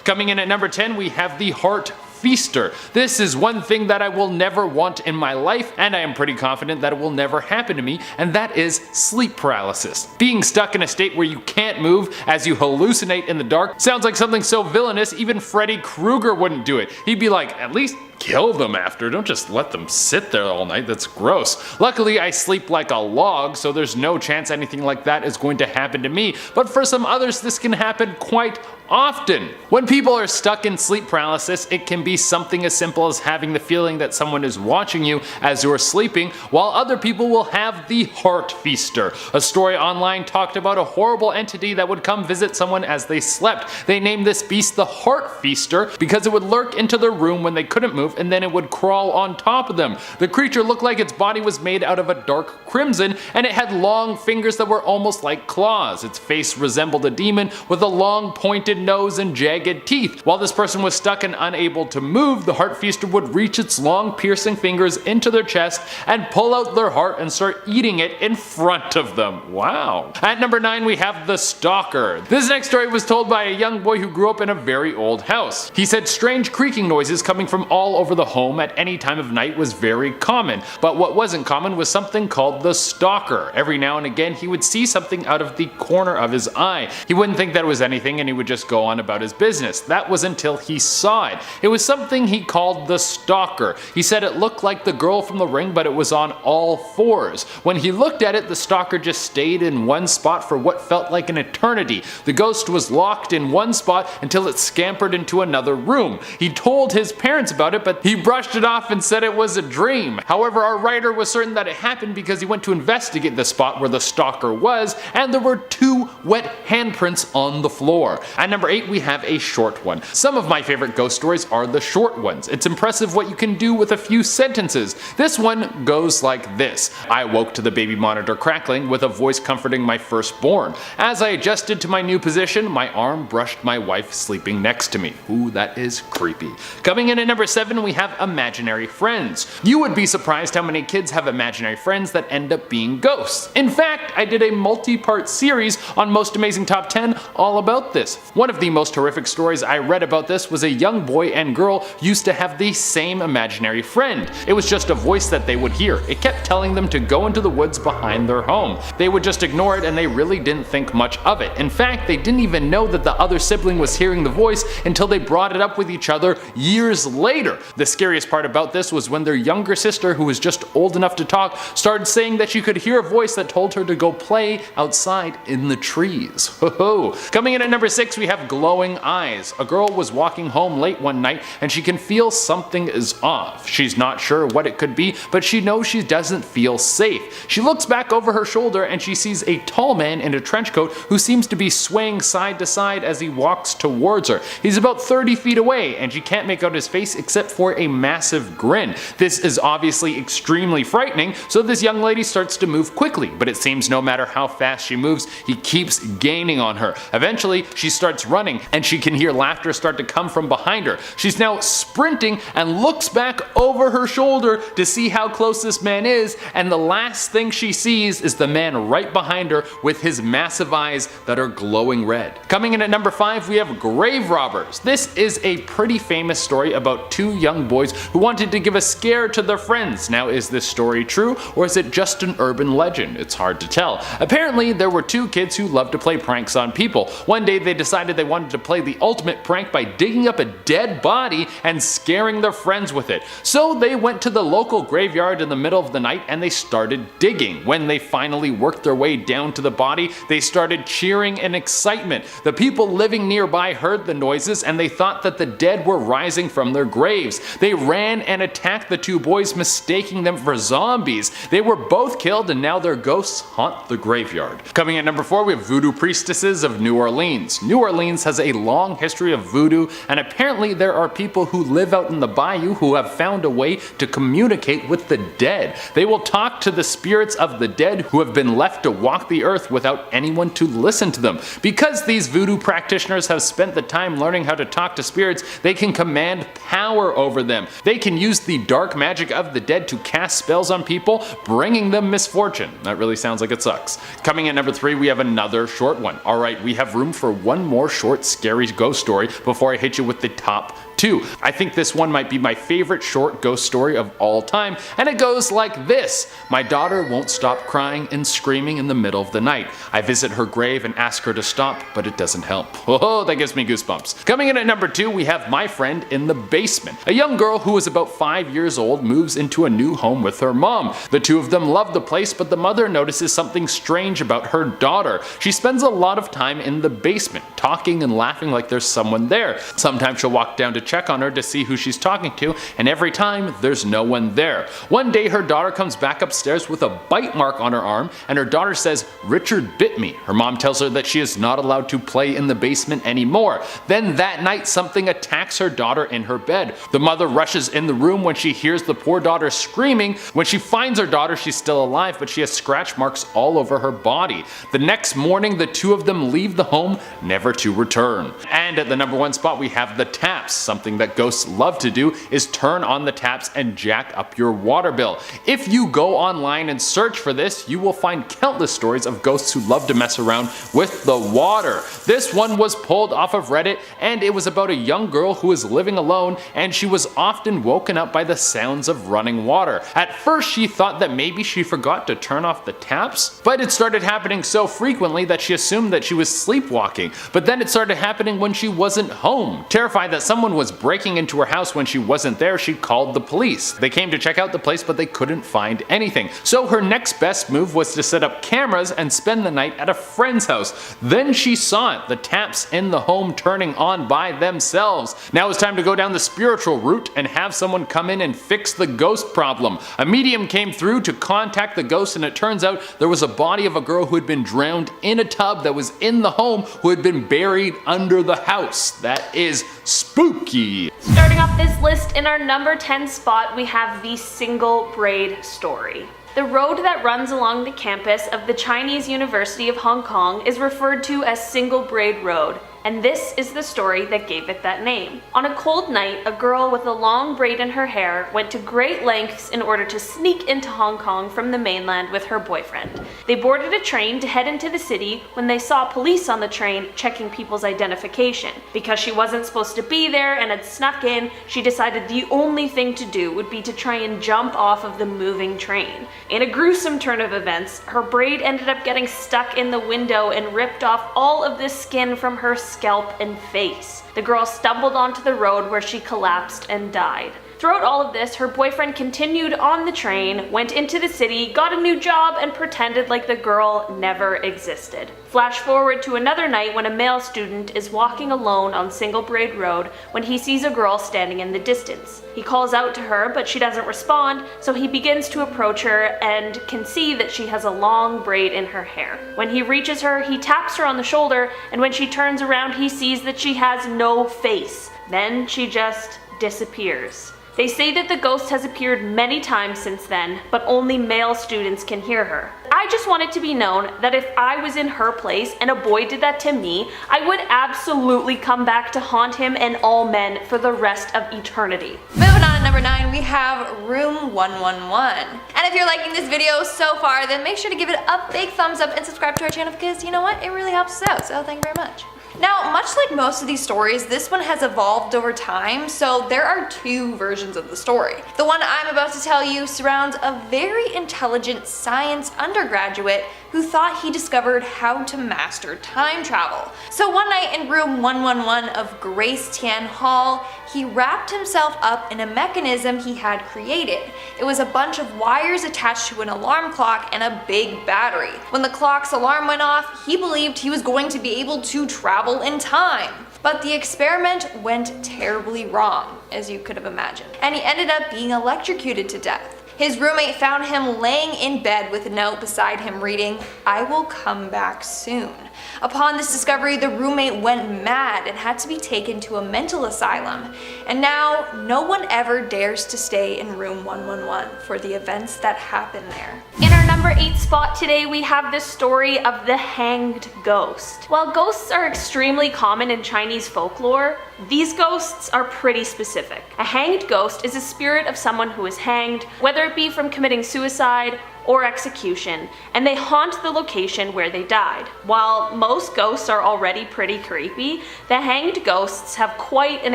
Coming in at number 10, we have the Heart Feaster. This is one thing that I will never want in my life, and I am pretty confident that it will never happen to me, and that is sleep paralysis. Being stuck in a state where you can't move as you hallucinate in the dark sounds like something so villainous even Freddy Krueger wouldn't do it. He'd be like, at least kill them after, don't just let them sit there all night, that's gross. Luckily I sleep like a log, so there's no chance anything like that is going to happen to me, but for some others this can happen quite often. When people are stuck in sleep paralysis, it can be something as simple as having the feeling that someone is watching you as you are sleeping, while other people will have the Heart Feaster. A story online talked about a horrible entity that would come visit someone as they slept. They named this beast the Heart Feaster because it would lurk into their room when they couldn't move and then it would crawl on top of them. The creature looked like its body was made out of a dark crimson and it had long fingers that were almost like claws. Its face resembled a demon with a long pointed nose and jagged teeth. While this person was stuck and unable to move, the Heart Feaster would reach its long piercing fingers into their chest and pull out their heart and start eating it in front of them. Wow. At number 9 we have the Stalker. This next story was told by a young boy who grew up in a very old house. He said strange creaking noises coming from all over the home at any time of night was very common, but what wasn't common was something called the Stalker. Every now and again he would see something out of the corner of his eye. He wouldn't think that it was anything and he would just go on about his business. That was until he saw it. It was something he called the Stalker. He said it looked like the girl from The Ring, but it was on all fours. When he looked at it, the Stalker just stayed in one spot for what felt like an eternity. The ghost was locked in one spot until it scampered into another room. He told his parents about it, but he brushed it off and said it was a dream. However, our writer was certain that it happened because he went to investigate the spot where the Stalker was, and there were 2 wet handprints on the floor. At number 8 we have a short one. Some of my favorite ghost stories are the short ones. It's impressive what you can do with a few sentences. This one goes like this. I woke to the baby monitor crackling with a voice comforting my firstborn. As I adjusted to my new position, my arm brushed my wife sleeping next to me. Ooh, that is creepy. Coming in at number 7 we have imaginary friends. You would be surprised how many kids have imaginary friends that end up being ghosts. In fact, I did a multi-part series on Most Amazing Top 10 all about this. One of the most horrific stories I read about this was a young boy and girl used to have the same imaginary friend. It was just a voice that they would hear. It kept telling them to go into the woods behind their home. They would just ignore it and they really didn't think much of it. In fact, they didn't even know that the other sibling was hearing the voice until they brought it up with each other years later. The scariest part about this was when their younger sister, who was just old enough to talk, started saying that she could hear a voice that told her to go play outside in the trees. Ho ho. Coming in at number 6 we have glowing eyes. A girl was walking home late one night and she can feel something is off. She's not sure what it could be, but she knows she doesn't feel safe. She looks back over her shoulder and she sees a tall man in a trench coat who seems to be swaying side to side as he walks towards her. He's about 30 feet away and she can't make out his face except for a massive grin. This is obviously extremely frightening, so this young lady starts to move quickly, but it seems no matter how fast she moves, he keeps gaining on her. Eventually, she starts running and she can hear laughter start to come from behind her. She's now sprinting and looks back over her shoulder to see how close this man is, and the last thing she sees is the man right behind her with his massive eyes that are glowing red. Coming in at number 5 we have grave robbers. This is a pretty famous story about 2 young boys who wanted to give a scare to their friends. Now, is this story true or is it just an urban legend? It's hard to tell. Apparently there were 2 kids who loved to play pranks on people. One day they decided they wanted to play the ultimate prank by digging up a dead body and scaring their friends with it. So they went to the local graveyard in the middle of the night and they started digging. When they finally worked their way down to the body, they started cheering in excitement. The people living nearby heard the noises and they thought that the dead were rising from their graves. They ran and attacked the 2 boys, mistaking them for zombies. They were both killed and now their ghosts haunt the graveyard. Coming at number 4 we have voodoo priestesses of New Orleans. New Orleans has a long history of voodoo, and apparently there are people who live out in the bayou who have found a way to communicate with the dead. They will talk to the spirits of the dead who have been left to walk the earth without anyone to listen to them. Because these voodoo practitioners have spent the time learning how to talk to spirits, they can command power over them. They can use the dark magic of the dead to cast spells on people, bringing them misfortune. That really sounds like it sucks. Coming at number 3 we have another short one. Alright, we have room for one more short scary ghost story before I hit you with the top 2. I think this one might be my favorite short ghost story of all time, and it goes like this. My daughter won't stop crying and screaming in the middle of the night. I visit her grave and ask her to stop, but it doesn't help. Oh, that gives me goosebumps. Coming in at number 2, we have My Friend in the Basement. A young girl who is about 5 years old moves into a new home with her mom. The two of them love the place, but the mother notices something strange about her daughter. She spends a lot of time in the basement, talking and laughing like there's someone there. Sometimes she'll walk down to check on her to see who she's talking to, and every time there's no one there. One day her daughter comes back upstairs with a bite mark on her arm, and her daughter says, "Richard bit me." Her mom tells her that she is not allowed to play in the basement anymore. Then that night something attacks her daughter in her bed. The mother rushes in the room when she hears the poor daughter screaming. When she finds her daughter, she's still alive, but she has scratch marks all over her body. The next morning the two of them leave the home, never to return. And at the number 1 spot we have the taps. Something that ghosts love to do is turn on the taps and jack up your water bill. If you go online and search for this, you will find countless stories of ghosts who love to mess around with the water. This one was pulled off of Reddit, and it was about a young girl who was living alone, and she was often woken up by the sounds of running water. At first she thought that maybe she forgot to turn off the taps, but it started happening so frequently that she assumed that she was sleepwalking. But then it started happening when she wasn't home. Terrified that someone was breaking into her house when she wasn't there, she called the police. They came to check out the place, but they couldn't find anything. So her next best move was to set up cameras and spend the night at a friend's house. Then she saw it, the taps in the home turning on by themselves. Now it's time to go down the spiritual route and have someone come in and fix the ghost problem. A medium came through to contact the ghost, and it turns out there was a body of a girl who had been drowned in a tub that was in the home, who had been buried under the house. That is spooky. Starting off this list, in our number 10 spot, we have the single braid story. The road that runs along the campus of the Chinese University of Hong Kong is referred to as Single Braid Road, and this is the story that gave it that name. On a cold night, a girl with a long braid in her hair went to great lengths in order to sneak into Hong Kong from the mainland with her boyfriend. They boarded a train to head into the city when they saw police on the train checking people's identification. Because she wasn't supposed to be there and had snuck in, she decided the only thing to do would be to try and jump off of the moving train. In a gruesome turn of events, her braid ended up getting stuck in the window and ripped off all of the skin from her scalp and face. The girl stumbled onto the road where she collapsed and died. Throughout all of this, her boyfriend continued on the train, went into the city, got a new job, and pretended like the girl never existed. Flash forward to another night when a male student is walking alone on Single Braid Road when he sees a girl standing in the distance. He calls out to her, but she doesn't respond, so he begins to approach her and can see that she has a long braid in her hair. When he reaches her, he taps her on the shoulder, and when she turns around, he sees that she has no face. Then she just disappears. They say that the ghost has appeared many times since then, but only male students can hear her. I just want it to be known that if I was in her place and a boy did that to me, I would absolutely come back to haunt him and all men for the rest of eternity. Moving on to number 9, we have Room 111. And if you're liking this video so far, then make sure to give it a big thumbs up and subscribe to our channel because you know what? It really helps us out, so thank you very much. Now, much like most of these stories, this one has evolved over time, so there are 2 versions of the story. The one I'm about to tell you surrounds a very intelligent science undergraduate who thought he discovered how to master time travel. So one night in room 111 of Grace Tian Hall, he wrapped himself up in a mechanism he had created. It was a bunch of wires attached to an alarm clock and a big battery. When the clock's alarm went off, he believed he was going to be able to travel in time. But the experiment went terribly wrong, as you could have imagined, and he ended up being electrocuted to death. His roommate found him laying in bed with a note beside him reading, "I will come back soon." Upon this discovery, the roommate went mad and had to be taken to a mental asylum. And now, no one ever dares to stay in room 111 for the events that happen there. In our number 8 spot today, we have the story of the hanged ghost. While ghosts are extremely common in Chinese folklore, these ghosts are pretty specific. A hanged ghost is a spirit of someone who is hanged, whether it be from committing suicide or execution, and they haunt the location where they died. While most ghosts are already pretty creepy, the hanged ghosts have quite an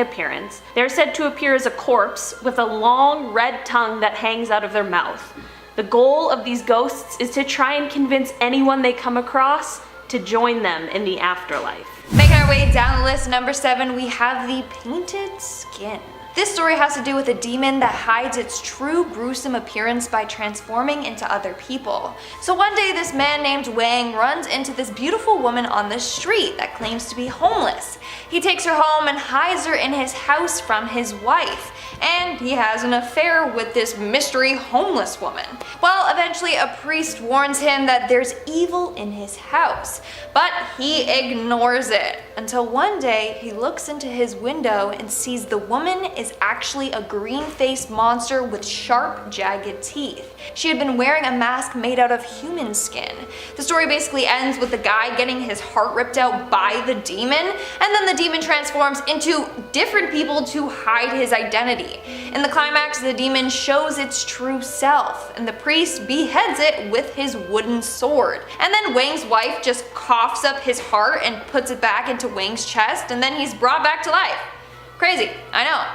appearance. They're said to appear as a corpse with a long red tongue that hangs out of their mouth. The goal of these ghosts is to try and convince anyone they come across to join them in the afterlife. Making our way down the list, number 7, we have the painted skin. This story has to do with a demon that hides its true gruesome appearance by transforming into other people. So one day this man named Wang runs into this beautiful woman on the street that claims to be homeless. He takes her home and hides her in his house from his wife, and he has an affair with this mystery homeless woman. Well, eventually a priest warns him that there's evil in his house, but he ignores it until one day he looks into his window and sees the woman is actually a green-faced monster with sharp, jagged teeth. She had been wearing a mask made out of human skin. The story basically ends with the guy getting his heart ripped out by the demon, and then the demon transforms into different people to hide his identity. In the climax, the demon shows its true self, and the priest beheads it with his wooden sword. And then Wang's wife just coughs up his heart and puts it back into Wang's chest, and then he's brought back to life. Crazy, I know.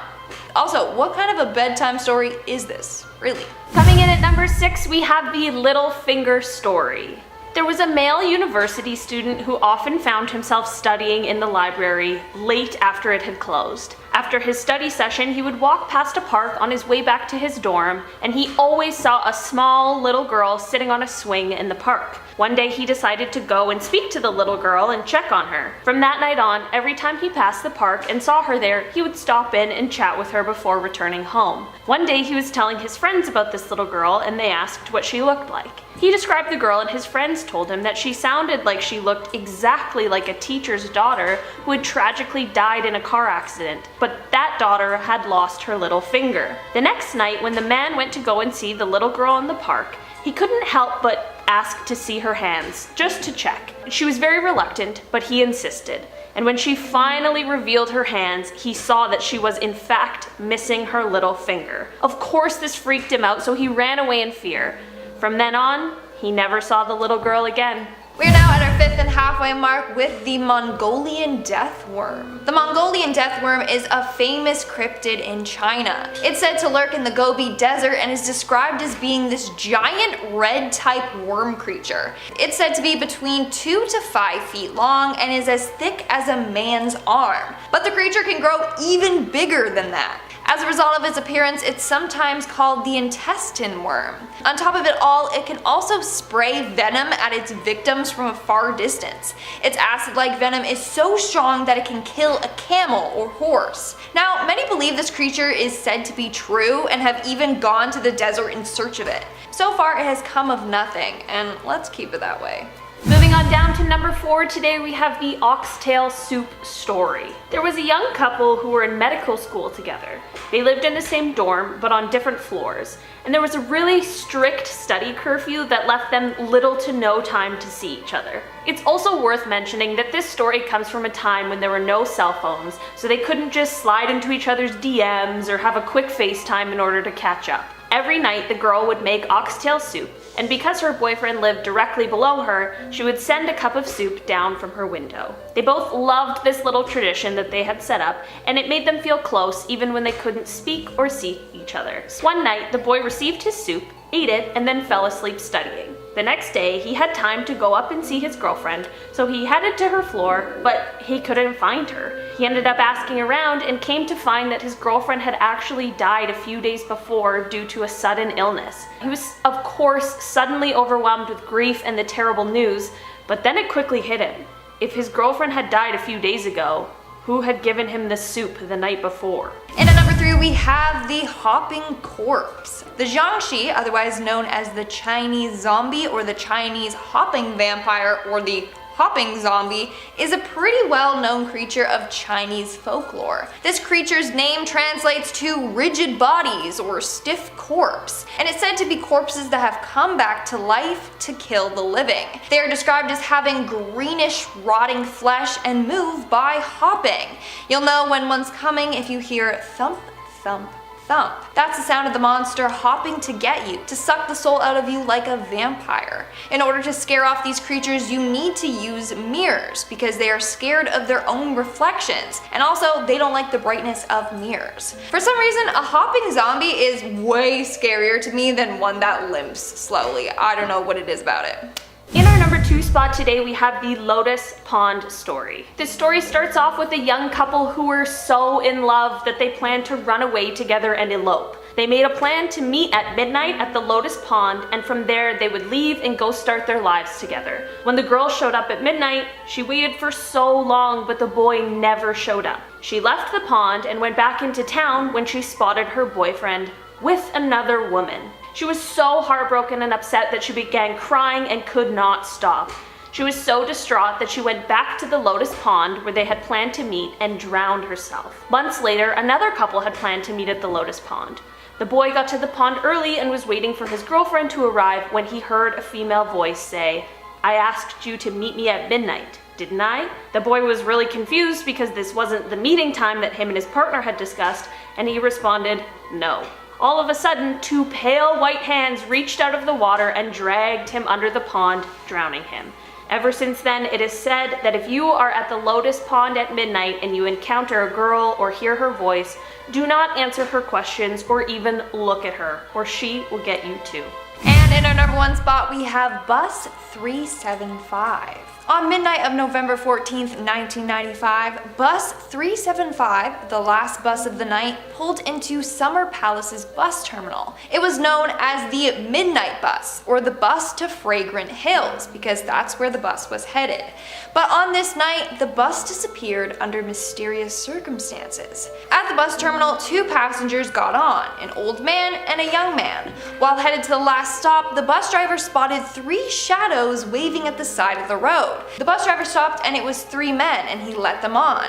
Also, what kind of a bedtime story is this, really? Coming in at number 6, we have the Little Finger story. There was a male university student who often found himself studying in the library late after it had closed. After his study session, he would walk past a park on his way back to his dorm, and he always saw a small little girl sitting on a swing in the park. One day he decided to go and speak to the little girl and check on her. From that night on, every time he passed the park and saw her there, he would stop in and chat with her before returning home. One day he was telling his friends about this little girl, and they asked what she looked like. He described the girl, and his friends told him that she sounded like she looked exactly like a teacher's daughter who had tragically died in a car accident, but that daughter had lost her little finger. The next night, when the man went to go and see the little girl in the park, he couldn't help but ask to see her hands, just to check. She was very reluctant, but he insisted. And when she finally revealed her hands, he saw that she was in fact missing her little finger. Of course this freaked him out, so he ran away in fear. From then on, he never saw the little girl again. We are now at our 5th and halfway mark with the Mongolian death worm. The Mongolian death worm is a famous cryptid in China. It's said to lurk in the Gobi Desert and is described as being this giant red-type worm creature. It's said to be between 2 to 5 feet long and is as thick as a man's arm. But the creature can grow even bigger than that. As a result of its appearance, it's sometimes called the intestine worm. On top of it all, it can also spray venom at its victims from a far distance. Its acid-like venom is so strong that it can kill a camel or horse. Now, many believe this creature is said to be true and have even gone to the desert in search of it. So far, it has come of nothing, and let's keep it that way. Moving on down to number 4, today we have the Oxtail Soup story. There was a young couple who were in medical school together. They lived in the same dorm, but on different floors, and there was a really strict study curfew that left them little to no time to see each other. It's also worth mentioning that this story comes from a time when there were no cell phones, so they couldn't just slide into each other's DMs or have a quick FaceTime in order to catch up. Every night the girl would make oxtail soup, and because her boyfriend lived directly below her, she would send a cup of soup down from her window. They both loved this little tradition that they had set up, and it made them feel close even when they couldn't speak or see each other. One night, the boy received his soup, ate it, and then fell asleep studying. The next day, he had time to go up and see his girlfriend, so he headed to her floor, but he couldn't find her. He ended up asking around and came to find that his girlfriend had actually died a few days before due to a sudden illness. He was, of course, suddenly overwhelmed with grief and the terrible news, but then it quickly hit him. If his girlfriend had died a few days ago, who had given him the soup the night before? And at number 3, we have the hopping corpse. The Jiangshi, otherwise known as the Chinese zombie or the Chinese hopping vampire or the hopping zombie, is a pretty well-known creature of Chinese folklore. This creature's name translates to rigid bodies or stiff corpse, and it's said to be corpses that have come back to life to kill the living. They are described as having greenish, rotting flesh and move by hopping. You'll know when one's coming if you hear thump, thump, thump. That's the sound of the monster hopping to get you, to suck the soul out of you like a vampire. In order to scare off these creatures, you need to use mirrors because they are scared of their own reflections, and also they don't like the brightness of mirrors. For some reason, a hopping zombie is way scarier to me than one that limps slowly. I don't know what it is about it. In our number 2 spot today, we have the Lotus Pond story. This story starts off with a young couple who were so in love that they planned to run away together and elope. They made a plan to meet at midnight at the Lotus Pond, and from there they would leave and go start their lives together. When the girl showed up at midnight, she waited for so long, but the boy never showed up. She left the pond and went back into town when she spotted her boyfriend with another woman. She was so heartbroken and upset that she began crying and could not stop. She was so distraught that she went back to the Lotus Pond where they had planned to meet and drowned herself. Months later, another couple had planned to meet at the Lotus Pond. The boy got to the pond early and was waiting for his girlfriend to arrive when he heard a female voice say, "I asked you to meet me at midnight, didn't I?" The boy was really confused because this wasn't the meeting time that him and his partner had discussed, and he responded, "No." All of a sudden, 2 pale white hands reached out of the water and dragged him under the pond, drowning him. Ever since then, it is said that if you are at the Lotus Pond at midnight and you encounter a girl or hear her voice, do not answer her questions or even look at her, or she will get you too. And in our number 1 spot, we have Bus 375. On midnight of November 14th, 1995, Bus 375, the last bus of the night, pulled into Summer Palace's bus terminal. It was known as the Midnight Bus, or the bus to Fragrant Hills, because that's where the bus was headed. But on this night, the bus disappeared under mysterious circumstances. At the bus terminal, 2 passengers got on, an old man and a young man. While headed to the last stop, the bus driver spotted 3 shadows waving at the side of the road. The bus driver stopped and it was 3 men and he let them on.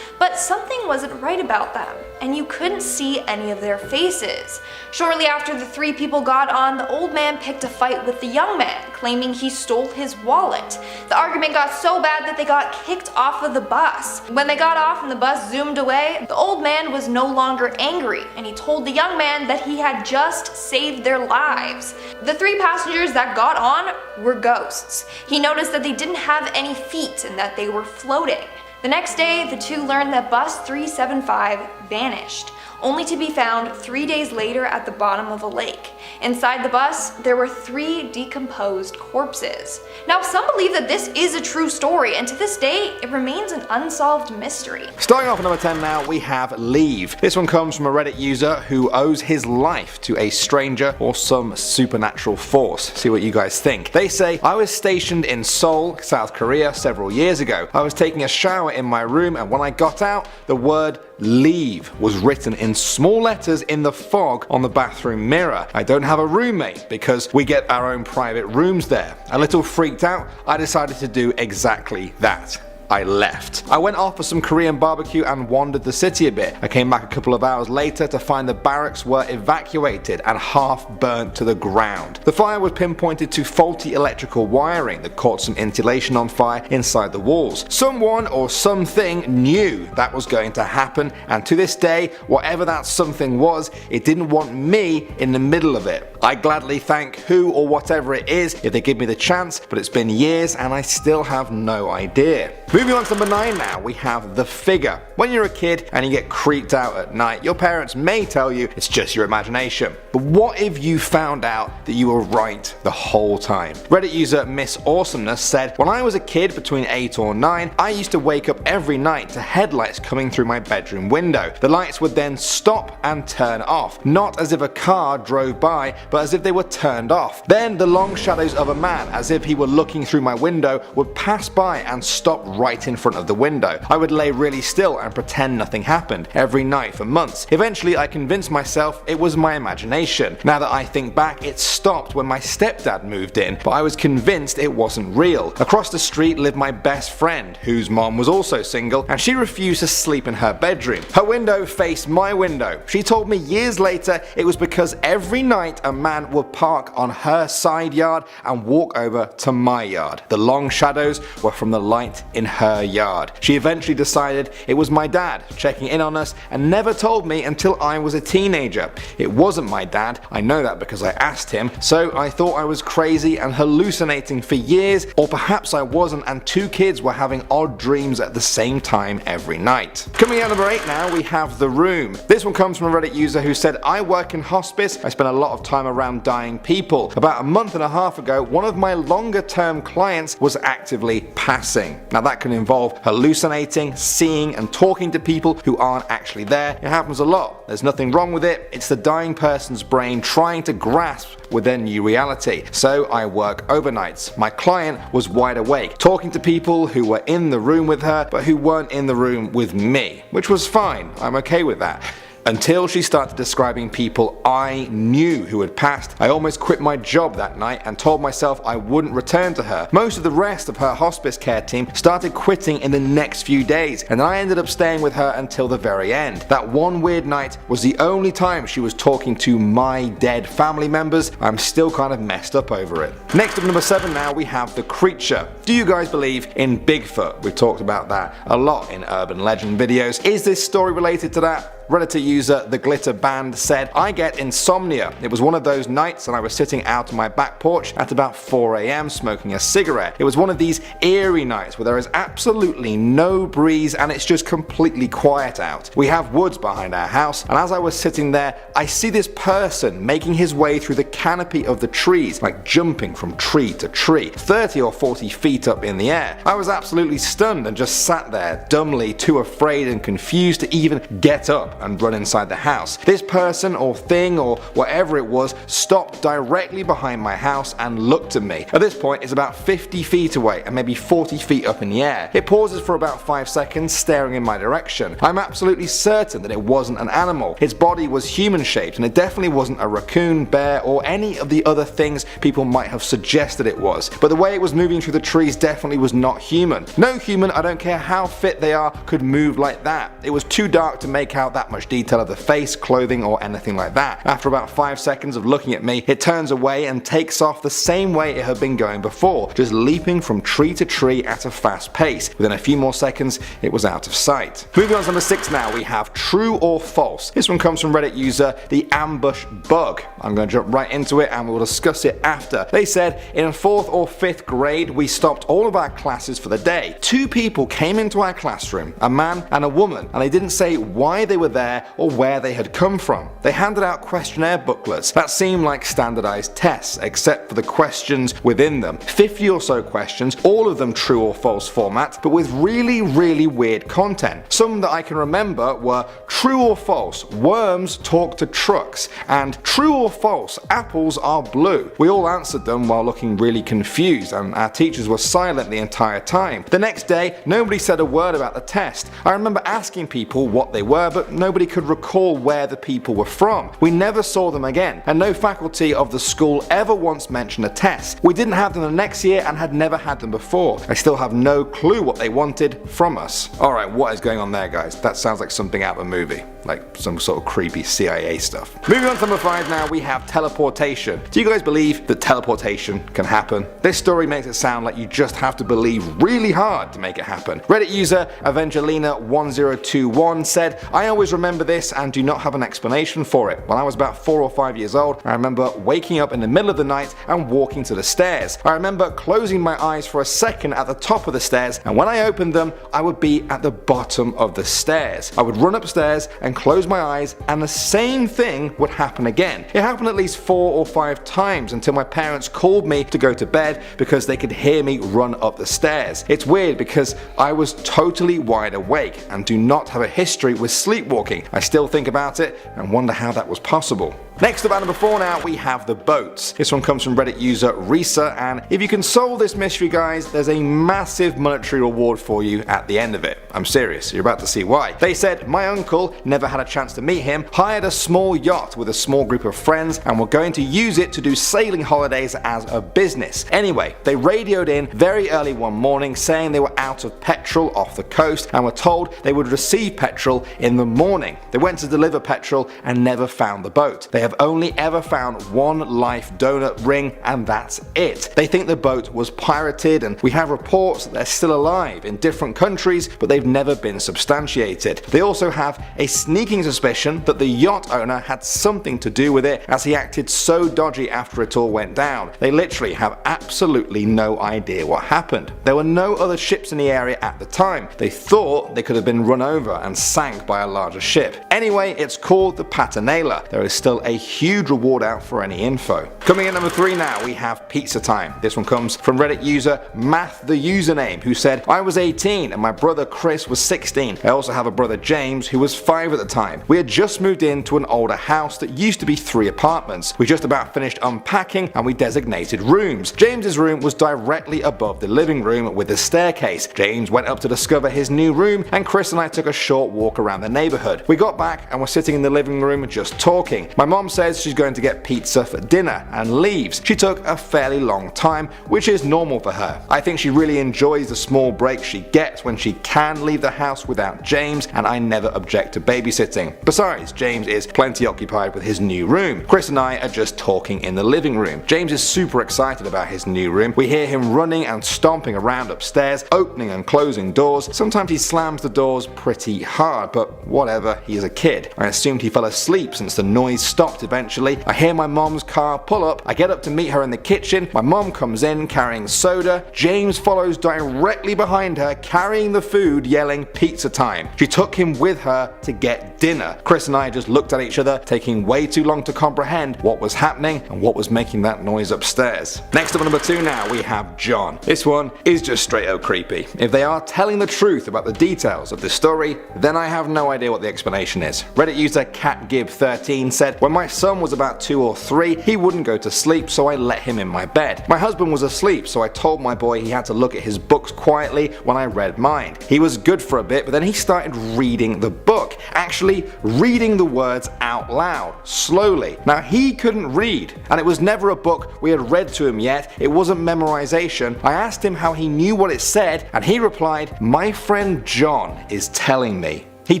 But something wasn't right about them, and you couldn't see any of their faces. Shortly after the 3 people got on, the old man picked a fight with the young man, claiming he stole his wallet. The argument got so bad that they got kicked off of the bus. When they got off and the bus zoomed away, the old man was no longer angry, and he told the young man that he had just saved their lives. The 3 passengers that got on were ghosts. He noticed that they didn't have any feet and that they were floating. The next day, the 2 learned that Bus 375 vanished, only to be found 3 days later at the bottom of a lake. Inside the bus, there were 3 decomposed corpses. Now, some believe that this is a true story, and to this day, it remains an unsolved mystery. Starting off at number 10 now, we have Leave. This one comes from a Reddit user who owes his life to a stranger or some supernatural force. See what you guys think. They say, "I was stationed in Seoul, South Korea several years ago. I was taking a shower in my room, and when I got out, the word leave was written in small letters in the fog on the bathroom mirror. I don't have a roommate because we get our own private rooms there. A little freaked out, I decided to do exactly that. I left. I went off for some Korean barbecue and wandered the city a bit. I came back a couple of hours later to find the barracks were evacuated and half burnt to the ground. The fire was pinpointed to faulty electrical wiring that caught some insulation on fire inside the walls. Someone or something knew that was going to happen, and to this day, whatever that something was, it didn't want me in the middle of it. I gladly thank who or whatever it is if they give me the chance, but it's been years and I still have no idea." Moving on to number 9 now, we have The Figure. When you're a kid and you get creeped out at night, your parents may tell you it's just your imagination. But what if you found out that you were right the whole time? Reddit user Miss Awesomeness said, "When I was a kid between 8 or 9, I used to wake up every night to headlights coming through my bedroom window. The lights would then stop and turn off, not as if a car drove by, but as if they were turned off. Then the long shadows of a man, as if he were looking through my window, would pass by and stop right in front of the window. I would lay really still and pretend nothing happened every night for months. Eventually I convinced myself it was my imagination. Now that I think back, it stopped when my stepdad moved in, but I was convinced it wasn't real. Across the street lived my best friend, whose mom was also single, and she refused to sleep in her bedroom. Her window faced my window. She told me years later it was because every night a man would park on her side yard and walk over to my yard. The long shadows were from the light in her yard. She eventually decided it was my dad checking in on us and never told me until I was a teenager. It wasn't my dad, I know that because I asked him, so I thought I was crazy and hallucinating for years, or perhaps I wasn't and two kids were having odd dreams at the same time every night. Coming out number 8 now, we have The Room. This one comes from a Reddit user who said, I work in hospice, I spend a lot of time around dying people. About a month and a half ago, one of my longer term clients was actively passing. Now that can involve hallucinating, seeing and talking to people who aren't actually there. It happens a lot. There's nothing wrong with it. It's the dying person's brain trying to grasp with their new reality. So I work overnights. My client was wide awake, talking to people who were in the room with her but who weren't in the room with me, which was fine. I'm okay with that. Until she started describing people I knew who had passed. I almost quit my job that night and told myself I wouldn't return to her. Most of the rest of her hospice care team started quitting in the next few days, and I ended up staying with her until the very end. That one weird night was the only time she was talking to my dead family members. I'm still kind of messed up over it. Next up, number 7 now, we have The Creature. Do you guys believe in Bigfoot? We've talked about that a lot in urban legend videos. Is this story related to that? Reddit user The Glitter Band said, I get insomnia. It was one of those nights and I was sitting out on my back porch at about 4 AM smoking a cigarette. It was one of these eerie nights where there is absolutely no breeze and it's just completely quiet out. We have woods behind our house, and as I was sitting there, I see this person making his way through the canopy of the trees, like jumping from tree to tree, 30 or 40 feet up in the air. I was absolutely stunned and just sat there, dumbly too afraid and confused to even get up and run inside the house. This person or thing or whatever it was stopped directly behind my house and looked at me. At this point it's about 50 feet away and maybe 40 feet up in the air. It pauses for about 5 seconds staring in my direction. I'm absolutely certain that it wasn't an animal. Its body was human shaped and it definitely wasn't a raccoon, bear or any of the other things people might have suggested it was. But the way it was moving through the trees definitely was not human. No human, I don't care how fit they are, could move like that. It was too dark to make out that much detail of the face, clothing or anything like that. After about 5 seconds of looking at me, it turns away and takes off the same way it had been going before, just leaping from tree to tree at a fast pace. Within a few more seconds, it was out of sight. Moving on to number 6 now, we have True or False. This one comes from Reddit user The Ambush Bug. I'm going to jump right into it and we'll discuss it after. They said, in 4th or 5th grade, we stopped all of our classes for the day. 2 people came into our classroom, a man and a woman, and they didn't say why they were there or where they had come from. They handed out questionnaire booklets that seemed like standardized tests, except for the questions within them. 50 or so questions, all of them true or false format, but with really weird content. Some that I can remember were true or false, worms talk to trucks, and true or false, apples are blue. We all answered them while looking really confused, and our teachers were silent the entire time. The next day, nobody said a word about the test. I remember asking people what they were, but nobody could recall where the people were from. We never saw them again, and no faculty of the school ever once mentioned a test. We didn't have them the next year and had never had them before. I still have no clue what they wanted from us. Alright, what is going on there, guys? That sounds like something out of a movie, like some sort of creepy CIA stuff. Moving on to number 5 now, we have teleportation. Do you guys believe that teleportation can happen? This story makes it sound like you just have to believe really hard to make it happen. Reddit user Evangelina1021 said, I always remember this and do not have an explanation for it. When I was about 4 or 5 years old, I remember waking up in the middle of the night and walking to the stairs. I remember closing my eyes for a second at the top of the stairs, and when I opened them, I would be at the bottom of the stairs. I would run upstairs and close my eyes, and the same thing would happen again. It happened at least 4 or 5 times until my parents called me to go to bed because they could hear me run up the stairs. It's weird because I was totally wide awake and do not have a history with sleepwalking. I still think about it and wonder how that was possible. Next up at number 4 now, we have the boats. This one comes from Reddit user Risa, and if you can solve this mystery, guys, there's a massive monetary reward for you at the end of it. I'm serious, you're about to see why. They said, my uncle never had a chance to meet him, hired a small yacht with a small group of friends and were going to use it to do sailing holidays as a business. Anyway, they radioed in very early one morning saying they were out of petrol off the coast and were told they would receive petrol in the morning. They went to deliver petrol and never found the boat. They have only ever found one life donut ring, and that's it. They think the boat was pirated, and we have reports that they're still alive in different countries, but they've never been substantiated. They also have a sneaking suspicion that the yacht owner had something to do with it, as he acted so dodgy after it all went down. They literally have absolutely no idea what happened. There were no other ships in the area at the time. They thought they could have been run over and sank by a larger ship. Anyway, it's called the Patanela. There is still a huge reward out for any info. Coming in number 3 now, we have pizza time. This one comes from Reddit user Math the username, who said, I was 18 and my brother Chris was 16. I also have a brother James who was 5 at the time. We had just moved into an older house that used to be 3 apartments. We just about finished unpacking and we designated rooms. James's room was directly above the living room with a staircase. James went up to discover his new room, and Chris and I took a short walk around the neighborhood. We got back and were sitting in the living room just talking. My mom says she's going to get pizza for dinner and leaves. She took a fairly long time, which is normal for her. I think she really enjoys the small breaks she gets when she can leave the house without James, and I never object to babysitting. Besides, James is plenty occupied with his new room. Chris and I are just talking in the living room. James is super excited about his new room. We hear him running and stomping around upstairs, opening and closing doors. Sometimes he slams the doors pretty hard, but whatever, he is a kid. I assumed he fell asleep since the noise stopped eventually. I hear my mom's car pull up. I get up to meet her in the kitchen. My mom comes in carrying soda. James follows directly behind her carrying the food, yelling pizza time. She took him with her to get dinner. Chris and I just looked at each other, taking way too long to comprehend what was happening and what was making that noise upstairs. Next up, number 2 now, we have John. This one is just straight up creepy. If they are telling the truth about the details of this story, then I have no idea what the explanation is. Reddit user CatGib13 said, when my son was about 2 or 3, he wouldn't go to sleep, so I let him in my bed. My husband was asleep, so I told my boy he had to look at his books quietly when I read mine. He was good for a bit, but then he started reading the book, actually reading the words out loud, slowly. Now he couldn't read, and it was never a book we had read to him yet. It wasn't memorization. I asked him how he knew what it said, and he replied, my friend John is telling me. He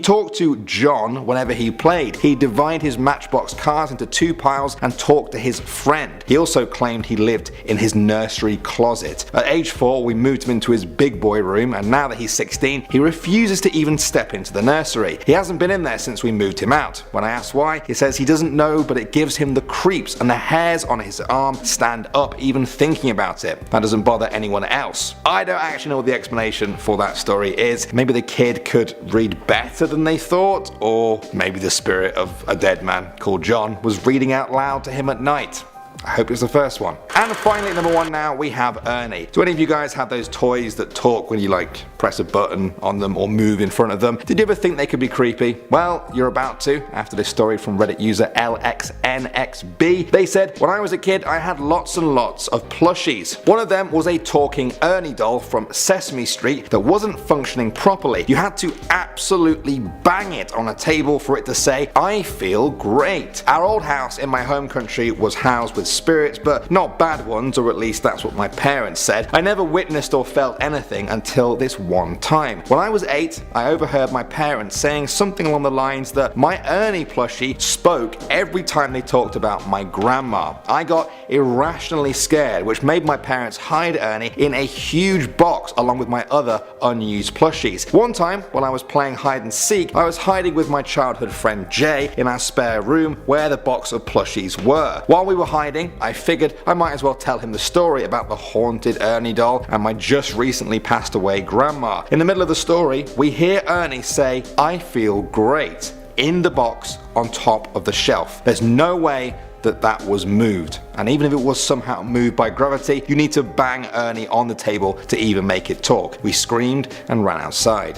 talked to John whenever he played. He divided his Matchbox cars into 2 piles and talked to his friend. He also claimed he lived in his nursery closet. At age 4, we moved him into his big boy room, and now that he's 16, he refuses to even step into the nursery. He hasn't been in there since we moved him out. When I asked why, he says he doesn't know, but it gives him the creeps and the hairs on his arm stand up even thinking about it. That doesn't bother anyone else. I don't actually know what the explanation for that story is. Maybe the kid could read better than they thought, or maybe the spirit of a dead man called John was reading out loud to him at night. I hope it's the first one. And finally, number 1 now, we have Ernie. Do any of you guys have those toys that talk when you press a button on them or move in front of them? Did you ever think they could be creepy? Well, you're about to, after this story from Reddit user LXNXB. They said, when I was a kid, I had lots and lots of plushies. One of them was a talking Ernie doll from Sesame Street that wasn't functioning properly. You had to absolutely bang it on a table for it to say, I feel great. Our old house in my home country was housed with spirits, but not bad ones, or at least that's what my parents said. I never witnessed or felt anything until this one time. When I was 8, I overheard my parents saying something along the lines that my Ernie plushie spoke every time they talked about my grandma. I got irrationally scared, which made my parents hide Ernie in a huge box along with my other unused plushies. One time, when I was playing hide and seek, I was hiding with my childhood friend Jay in our spare room where the box of plushies were. While we were hiding, I figured I might as well tell him the story about the haunted Ernie doll and my just recently passed away grandma. In the middle of the story, we hear Ernie say, I feel great, in the box on top of the shelf. There's no way that was moved, and even if it was somehow moved by gravity, you need to bang Ernie on the table to even make it talk. We screamed and ran outside.